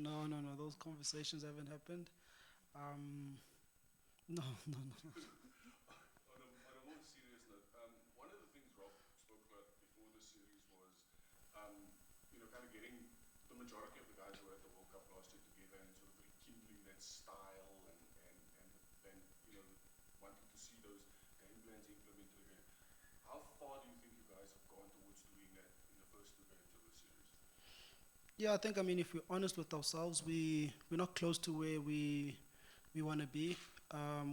No, no, no. Those conversations haven't happened. Um, no, no, no. On a more serious note, one of the things Rob spoke about before the series was, kind of getting the majority of the guys who were at the World Cup last year together and sort of rekindling that style and wanting to see those game plans implemented again. How far do you think you guys have gone towards doing that in the first two games of the series? Yeah, I think, I mean, if we're honest with ourselves, we're not close to where we want to be,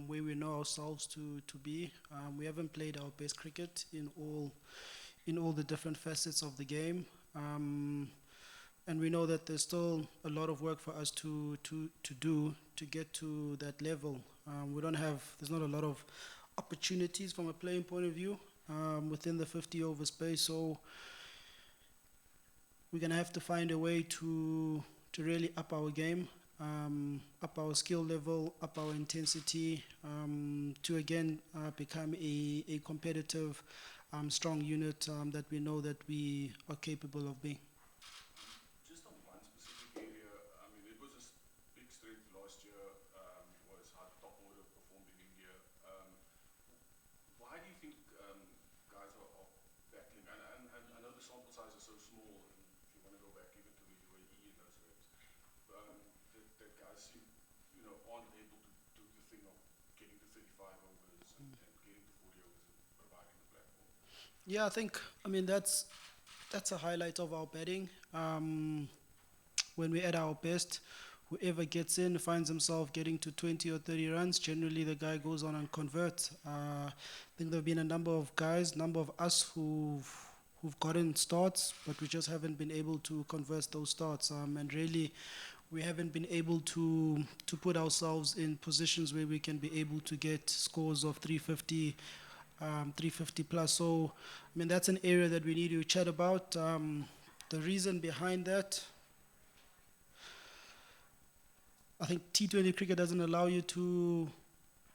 where we know ourselves to be. We haven't played our best cricket in all the different facets of the game. And we know that there's still a lot of work for us to do to get to that level. There's not a lot of opportunities from a playing point of view within the 50 over space. So we're gonna have to find a way to really up our game, up our skill level, up our intensity, to again become a competitive, strong unit that we know that we are capable of being. Just on one specific area, I mean, it was a big strength last year, was how the top order performed in India. Why do you think guys are battling? And I know the sample size is so small, and if you want to go back even to the UAE in those games, that guys seem, aren't able to do the thing of getting to 35 overs and getting to 40 overs and providing the platform. Yeah, I think, I mean, that's a highlight of our batting. When we're at our best, whoever gets in finds himself getting to 20 or 30 runs. Generally, the guy goes on and converts. I think there have been a number of guys, number of us who've gotten starts, but we just haven't been able to convert those starts. And really, we haven't been able to put ourselves in positions where we can be able to get scores of 350 plus. So, I mean, that's an area that we need to chat about. The reason behind that, I think T20 cricket doesn't allow you to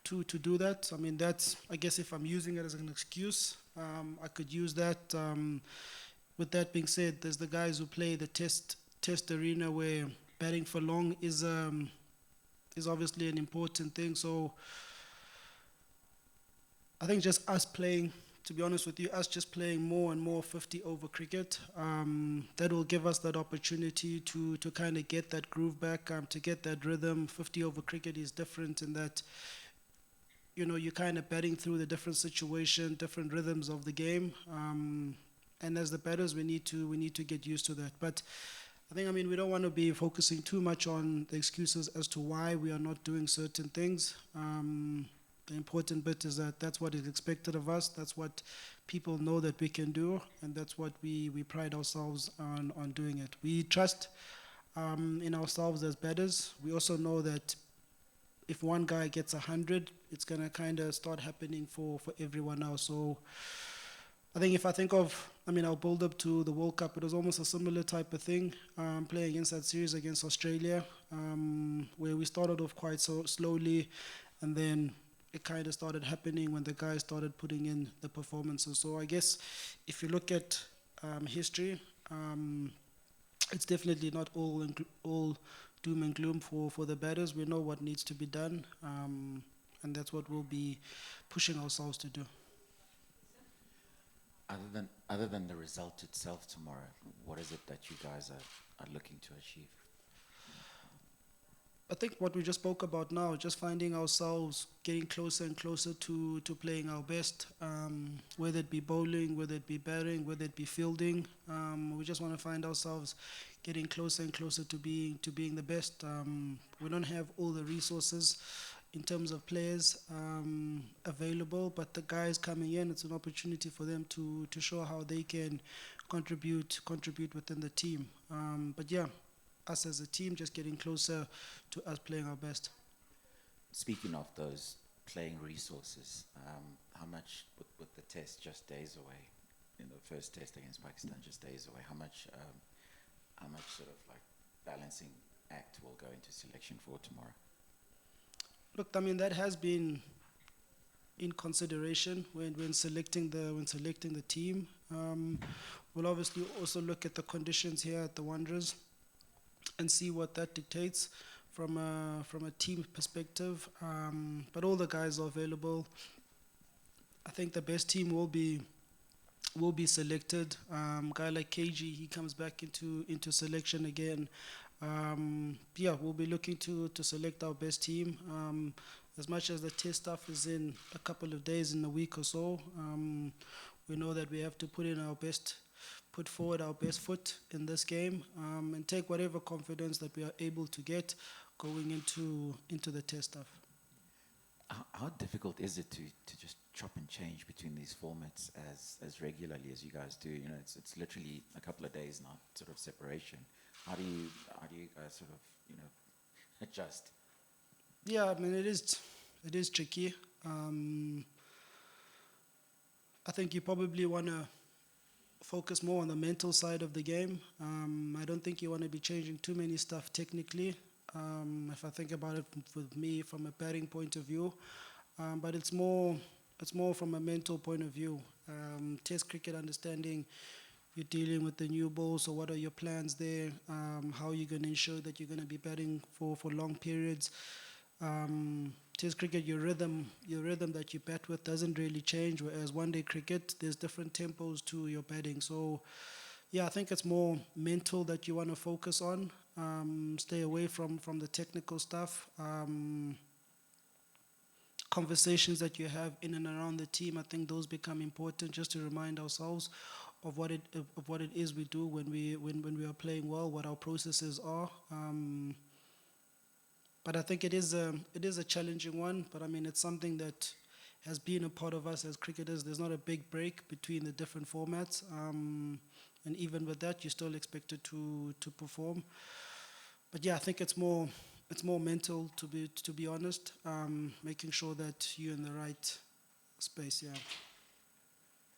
do that. I mean, that's, I guess, if I'm using it as an excuse, I could use that. With that being said, there's the guys who play the test arena where batting for long is obviously an important thing. So I think just us playing, to be honest with you, us just playing more and more 50 over cricket, that will give us that opportunity to kind of get that groove back, to get that rhythm. 50 over cricket is different in that, you're kind of batting through the different situation, different rhythms of the game. And as the batters, we need to get used to that. But I think, I mean, we don't want to be focusing too much on the excuses as to why we are not doing certain things. The important bit is that that's what is expected of us. That's what people know that we can do, and that's what we pride ourselves on doing it. We trust in ourselves as batters. We also know that if one guy gets 100, it's gonna kind of start happening for everyone else. So I think if I think of, I mean, our build up to the World Cup, it was almost a similar type of thing, playing against that series against Australia, where we started off quite so slowly, and then it kind of started happening when the guys started putting in the performances. So I guess if you look at history, it's definitely not all doom and gloom for the batters. We know what needs to be done, and that's what we'll be pushing ourselves to do. Other than the result itself tomorrow, what is it that you guys are looking to achieve? I think what we just spoke about now, just finding ourselves getting closer and closer to playing our best, whether it be bowling, whether it be batting, whether it be fielding. We just want to find ourselves getting closer and closer to being the best. We don't have all the resources in terms of players available, but the guys coming in, it's an opportunity for them to show how they can contribute within the team. But yeah, us as a team just getting closer to us playing our best. Speaking of those playing resources, how much with the test just days away, the first test against Pakistan just days away, how much sort of like balancing act will go into selection for tomorrow? Look, I mean, that has been in consideration when selecting the team. We'll obviously also look at the conditions here at the Wanderers. and see what that dictates from a team perspective. But all the guys are available. I think the best team will be selected. Guy like KG, he comes back into selection again. Yeah, we'll be looking to select our best team. As much as the test stuff is in a couple of days, in a week or so, we know that we have to put forward our best foot in this game, and take whatever confidence that we are able to get going into the test stuff. How difficult is it to just chop and change between these formats as regularly as you guys do? You know, it's literally a couple of days now, sort of separation. How do you guys sort of, you know, adjust? Yeah, I mean it is tricky. I think you probably want to focus more on the mental side of the game. I don't think you want to be changing too many stuff technically. If I think about it with me from a batting point of view, but it's more from a mental point of view. Test cricket, understanding you're dealing with the new ball, so what are your plans there? How are you going to ensure that you're going to be batting for long periods? Test cricket, your rhythm that you bat with doesn't really change. Whereas one day cricket, there's different tempos to your batting. So, yeah, I think it's more mental that you want to focus on. Stay away from the technical stuff. Conversations that you have in and around the team, I think those become important just to remind ourselves of what it is we do when we are playing well, what our processes are. But I think it is a challenging one. But I mean, it's something that has been a part of us as cricketers. There's not a big break between the different formats, and even with that, you're still expected to perform. But yeah, I think it's more mental to be honest. Making sure that you're in the right space. Yeah.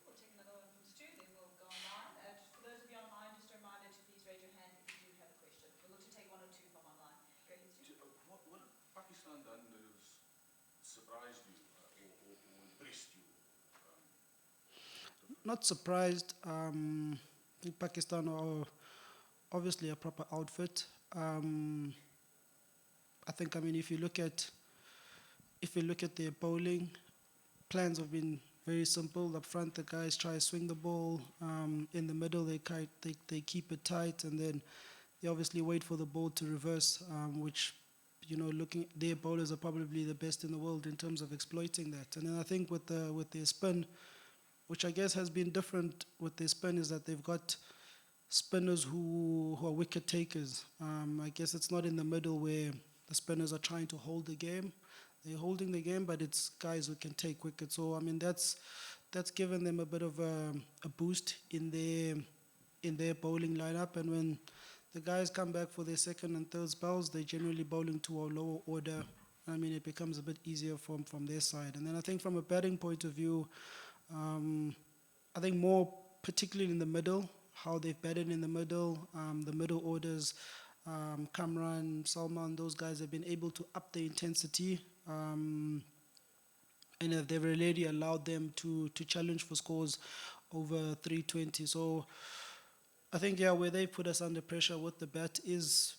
We'll take another one from Stu, then we'll go online. For those of you online, just a reminder to please raise your hand if you do have a question. We'll look to take one or two from online. Go ahead, Stu. What Pakistan done that has surprised you or impressed you? Not surprised. I think Pakistan are obviously a proper outfit. I think, I mean, if you look at their bowling, plans have been very simple. Up front, the guys try to swing the ball. In the middle, they keep it tight, and then they obviously wait for the ball to reverse, which, you know, looking their bowlers are probably the best in the world in terms of exploiting that. And then I think with their spin, which I guess has been different with their spin, is that they've got spinners who are wicket takers. I guess it's not in the middle where the spinners are trying to hold the game. They're holding the game, but it's guys who can take wickets. So I mean that's given them a bit of a boost in their bowling lineup. And when the guys come back for their second and third spells, they're generally bowling to a lower order. I mean, it becomes a bit easier from their side. And then I think from a batting point of view, I think more particularly in the middle, how they've batted in the middle orders, Kamran, Salman, those guys have been able to up the intensity, and they've already allowed them to challenge for scores over 320. So I think, yeah, where they put us under pressure with the bat is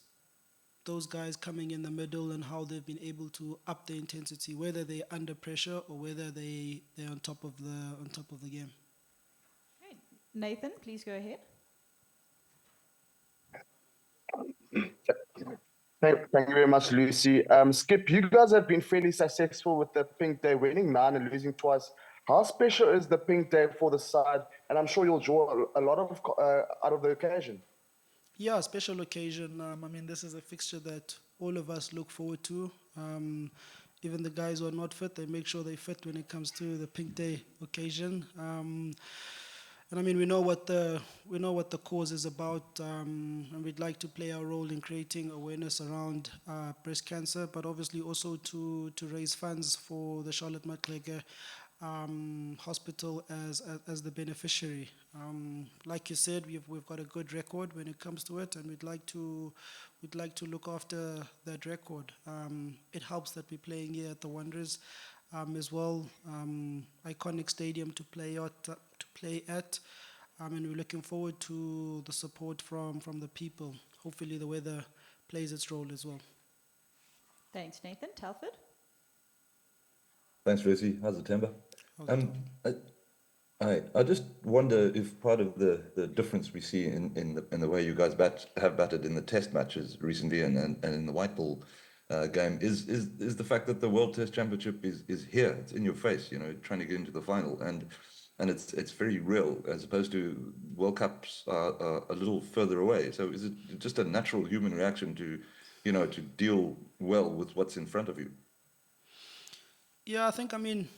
those guys coming in the middle and how they've been able to up the intensity, whether they're under pressure or whether they're on top of the game. Okay. Nathan, please go ahead. Thank you very much, Lucy. Skip, you guys have been fairly successful with the Pink Day, winning 9 and losing twice. How special is the Pink Day for the side? And I'm sure you'll draw a lot of out of the occasion. Yeah, special occasion. I mean, this is a fixture that all of us look forward to. Even the guys who are not fit, they make sure they fit when it comes to the Pink Day occasion. And I mean, we know what the cause is about, and we'd like to play our role in creating awareness around breast cancer, but obviously also to raise funds for the Charlotte Maxeke hospital as the beneficiary. Like you said, we've got a good record when it comes to it, and we'd like to look after that record. It helps that we're playing here at the Wanderers as well, iconic stadium to play at, and we're looking forward to the support from the people. Hopefully the weather plays its role as well. Thanks, Nathan. Telford? Thanks, Lucy. How's it, Temba? How's it Um, going? I just wonder if part of the difference we see in the way you guys have batted in the test matches recently and in the white ball game is the fact that the World Test Championship is here. It's in your face, you know, trying to get into the final, and it's very real as opposed to World Cups are a little further away. So is it just a natural human reaction to, you know, to deal well with what's in front of you? Yeah, I think, I mean,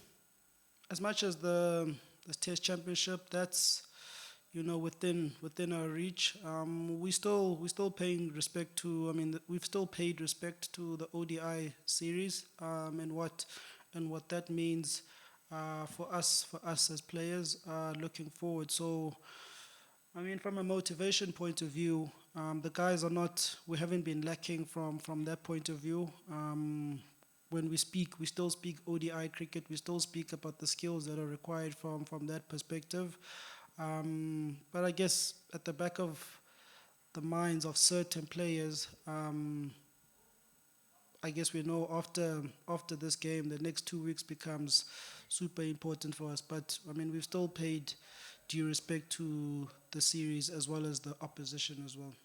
as much as the Test Championship, that's, you know, within our reach. We still paying respect to. I mean, we've still paid respect to the ODI series, and what that means for us as players looking forward. So, I mean, from a motivation point of view, the guys are not. We haven't been lacking from that point of view. When we speak, we still speak ODI cricket. We still speak about the skills that are required from that perspective. But I guess at the back of the minds of certain players, I guess we know after this game, the next 2 weeks becomes super important for us. But I mean, we've still paid due respect to the series as well as the opposition as well.